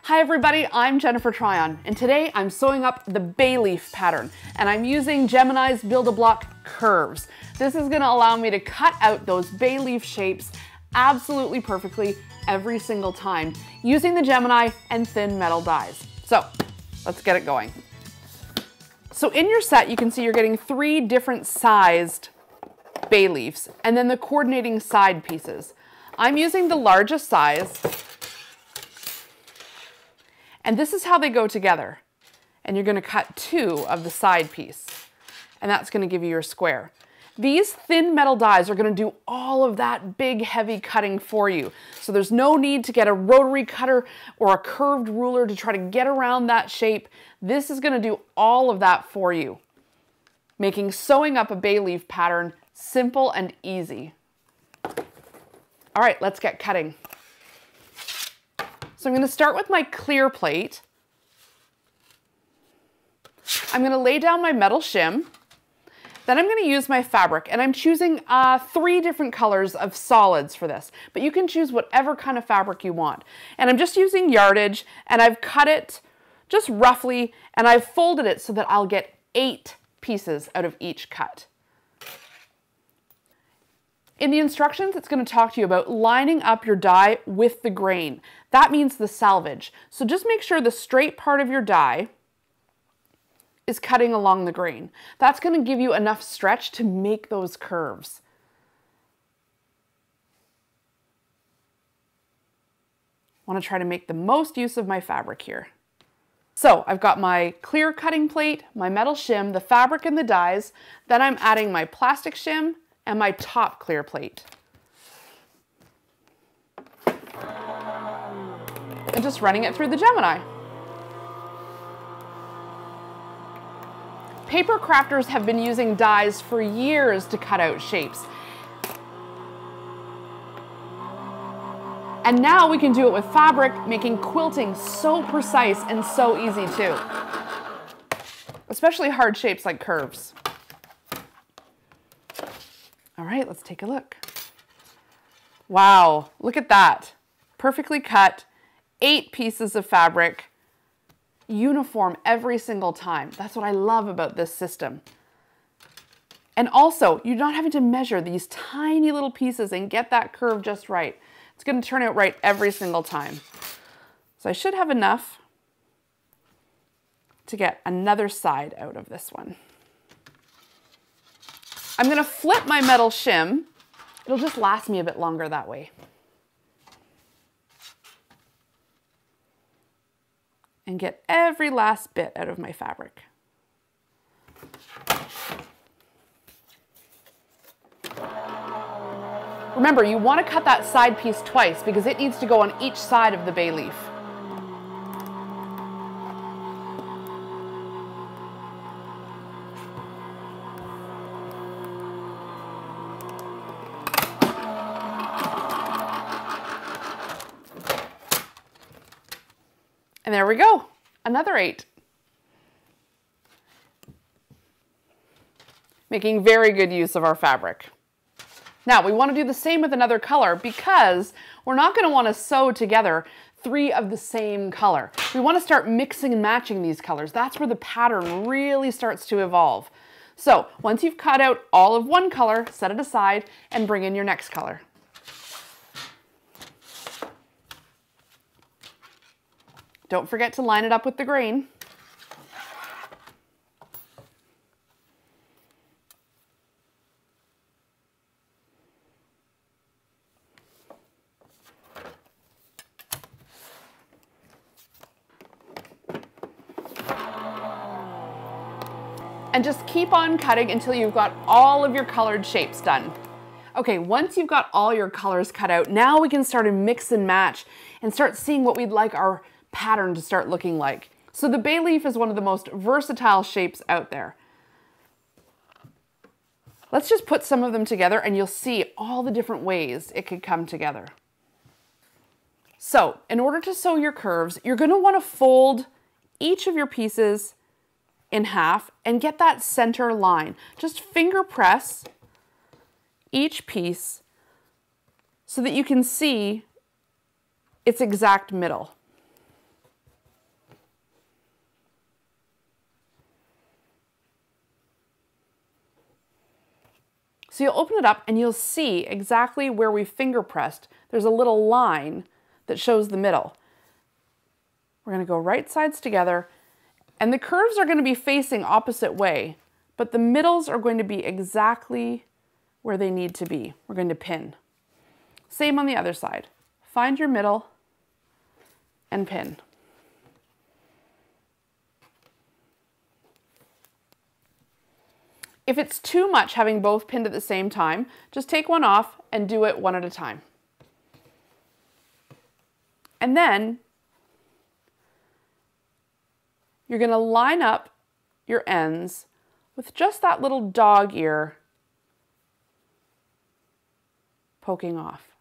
Hi everybody, I'm Jennifer Tryon, and today I'm sewing up the bay leaf pattern, and I'm using Gemini's Build-A-Block curves. This is gonna allow me to cut out those bay leaf shapes absolutely perfectly every single time using the Gemini and thin metal dies. So let's get it going. So in your set, you can see you're getting 3 different sized bay leaves and then the coordinating side pieces. I'm using the largest size, and this is how they go together. And you're gonna cut 2 of the side piece, and that's gonna give you your square. These thin metal dies are gonna do all of that big, heavy cutting for you. So there's no need to get a rotary cutter or a curved ruler to try to get around that shape. This is gonna do all of that for you, making sewing up a bay leaf pattern simple and easy. All right, let's get cutting. So I'm going to start with my clear plate. I'm going to lay down my metal shim. Then I'm going to use my fabric, and I'm choosing 3 different colors of solids for this, but you can choose whatever kind of fabric you want. And I'm just using yardage, and I've cut it just roughly, and I've folded it so that I'll get 8 pieces out of each cut. In the instructions, it's going to talk to you about lining up your die with the grain. That means the selvage. So just make sure the straight part of your die is cutting along the grain. That's going to give you enough stretch to make those curves. I want to try to make the most use of my fabric here. So I've got my clear cutting plate, my metal shim, the fabric and the dies. Then I'm adding my plastic shim and my top clear plate. And just running it through the Gemini. Paper crafters have been using dies for years to cut out shapes. And now we can do it with fabric, making quilting so precise and so easy too. Especially hard shapes like curves. All right, let's take a look. Wow, look at that. Perfectly cut, 8 pieces of fabric, uniform every single time. That's what I love about this system. And also, you're not having to measure these tiny little pieces and get that curve just right. It's going to turn out right every single time. So I should have enough to get another side out of this one. I'm going to flip my metal shim. It'll just last me a bit longer that way. And get every last bit out of my fabric. Remember, you want to cut that side piece twice because it needs to go on each side of the bay leaf. And there we go, another 8. Making very good use of our fabric. Now we want to do the same with another color because we're not going to want to sew together 3 of the same color. We want to start mixing and matching these colors. That's where the pattern really starts to evolve. So once you've cut out all of one color, set it aside and bring in your next color. Don't forget to line it up with the grain. And just keep on cutting until you've got all of your colored shapes done. Okay, once you've got all your colors cut out, now we can start to mix and match and start seeing what we'd like our pattern to start looking like. So the bay leaf is one of the most versatile shapes out there. Let's just put some of them together and you'll see all the different ways it could come together. So in order to sew your curves, you're going to want to fold each of your pieces in half and get that center line. Just finger press each piece so that you can see its exact middle. So you'll open it up and you'll see exactly where we finger pressed. There's a little line that shows the middle. We're going to go right sides together, and the curves are going to be facing opposite way, but the middles are going to be exactly where they need to be. We're going to pin. Same on the other side. Find your middle and pin. If it's too much having both pinned at the same time, just take one off and do it one at a time. And then you're going to line up your ends with just that little dog ear poking off.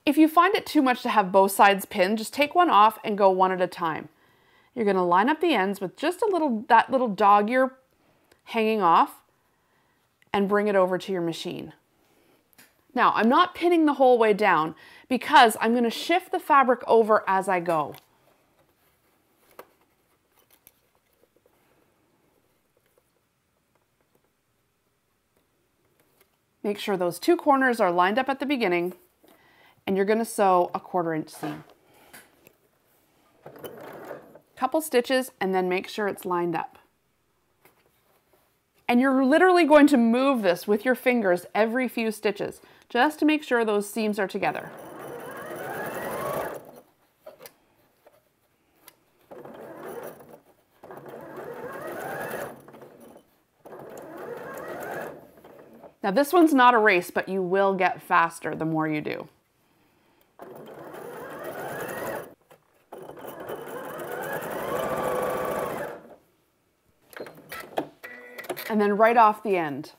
If you find it too much to have both sides pinned, just take one off and go one at a time. You're going to line up the ends with just that little dog ear hanging off and bring it over to your machine. Now, I'm not pinning the whole way down because I'm going to shift the fabric over as I go. Make sure those two corners are lined up at the beginning, and you're going to sew a 1/4 inch seam. Couple stitches and then make sure it's lined up. And you're literally going to move this with your fingers every few stitches just to make sure those seams are together. Now this one's not a race, but you will get faster the more you do. And then right off the end.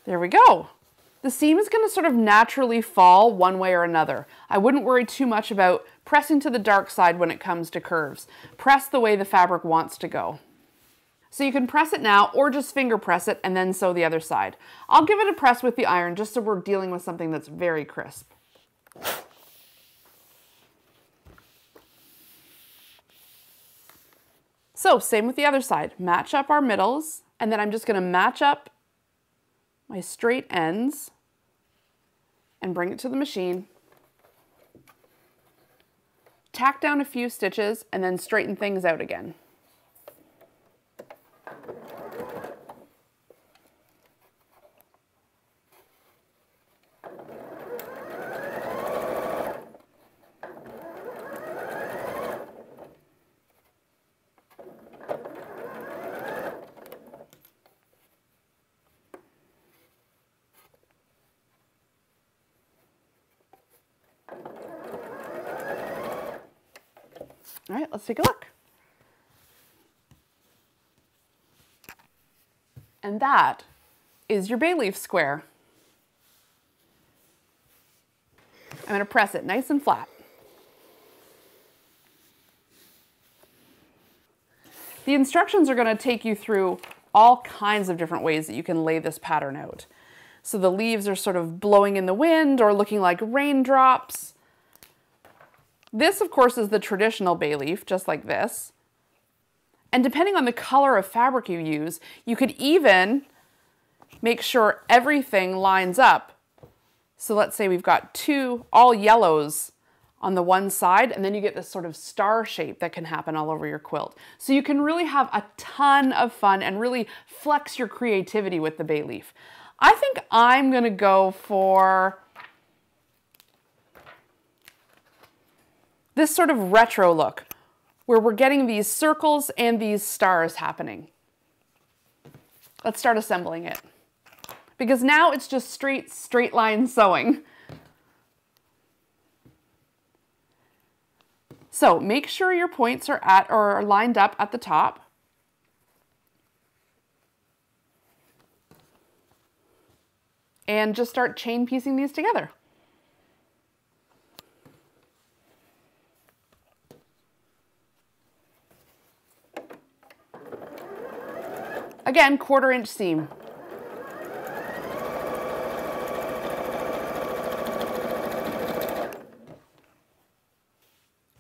There we go. The seam is going to sort of naturally fall one way or another. I wouldn't worry too much about pressing to the dark side when it comes to curves. Press the way the fabric wants to go. So you can press it now or just finger press it and then sew the other side. I'll give it a press with the iron just so we're dealing with something that's very crisp. So same with the other side. Match up our middles, and then I'm just going to match up my straight ends and bring it to the machine. Tack down a few stitches and then straighten things out again. All right, let's take a look. And that is your bay leaf square. I'm going to press it nice and flat. The instructions are going to take you through all kinds of different ways that you can lay this pattern out. So the leaves are sort of blowing in the wind or looking like raindrops. This, of course, is the traditional bay leaf, just like this. And depending on the color of fabric you use, you could even make sure everything lines up. So let's say we've got two all yellows on the one side, and then you get this sort of star shape that can happen all over your quilt. So you can really have a ton of fun and really flex your creativity with the bay leaf. I think I'm going to go for this sort of retro look, where we're getting these circles and these stars happening. Let's start assembling it. Because now it's just straight line sewing. So make sure your points are are lined up at the top. And just start chain piecing these together. Again, 1/4 inch seam.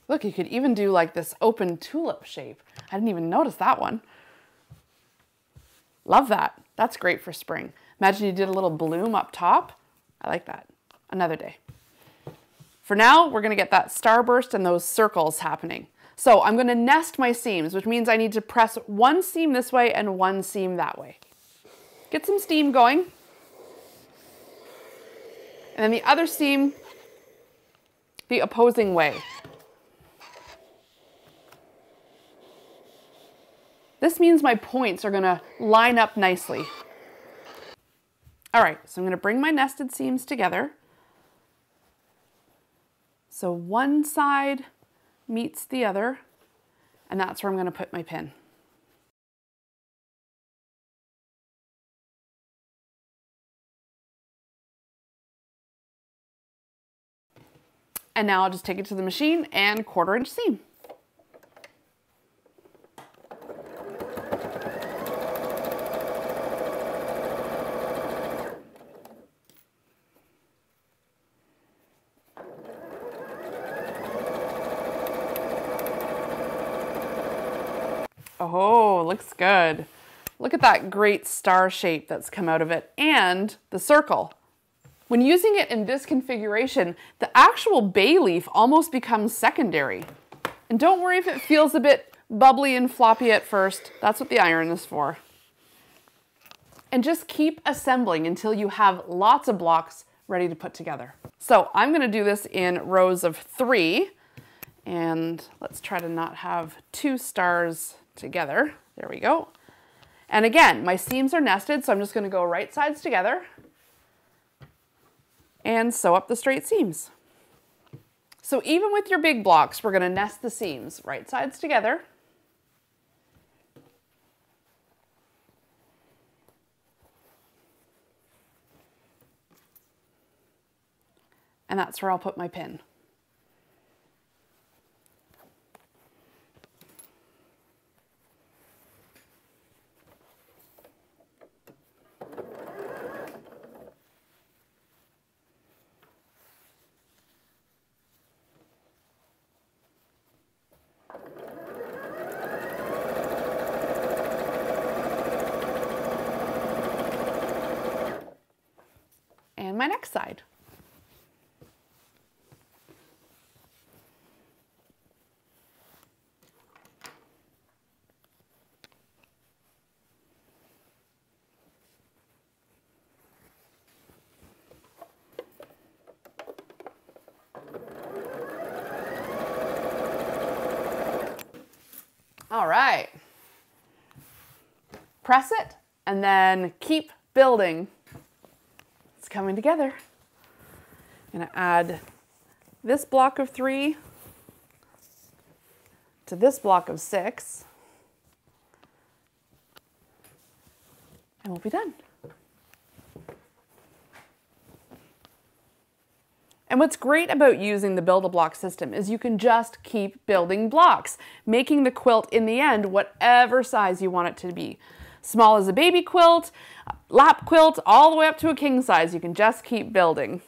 Look Look, you could even do like this open tulip shape. I didn't even notice that one. Love that. That's great for spring. Imagine you did a little bloom up top. I like that. Another day. For now, we're gonna get that starburst and those circles happening. So I'm gonna nest my seams, which means I need to press one seam this way and one seam that way. Get some steam going. And then the other seam the opposing way. This means my points are gonna line up nicely. All right, so I'm gonna bring my nested seams together. So one side meets the other, and that's where I'm gonna put my pin. And now I'll just take it to the machine and 1/4 inch seam. Oh, looks good. Look at that great star shape that's come out of it and the circle. When using it in this configuration, the actual bay leaf almost becomes secondary. And don't worry if it feels a bit bubbly and floppy at first. That's what the iron is for. And just keep assembling until you have lots of blocks ready to put together. So I'm gonna do this in rows of 3. And let's try to not have 2 stars together. There we go. And again, my seams are nested, so I'm just gonna go right sides together and sew up the straight seams. So even with your big blocks, we're gonna nest the seams, right sides together. And that's where I'll put my pin. And my next side. All right. Press it and then keep building. It's coming together. I'm gonna add this block of 3 to this block of 6, and we'll be done. And what's great about using the Build-A-Block system is you can just keep building blocks, making the quilt in the end whatever size you want it to be. Small as a baby quilt, a lap quilt, all the way up to a king size. You can just keep building.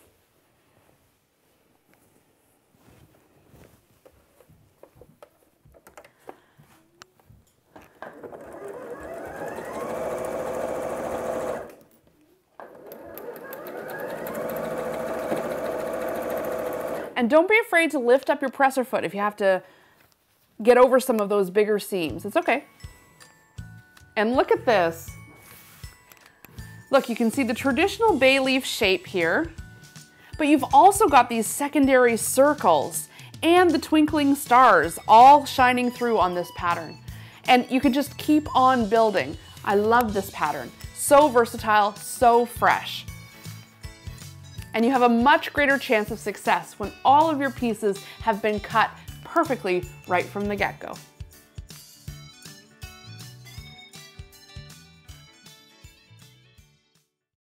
And don't be afraid to lift up your presser foot if you have to get over some of those bigger seams. It's okay. And look at this. Look, you can see the traditional bay leaf shape here, but you've also got these secondary circles and the twinkling stars all shining through on this pattern. And you can just keep on building. I love this pattern. So versatile, so fresh. And you have a much greater chance of success when all of your pieces have been cut perfectly right from the get-go.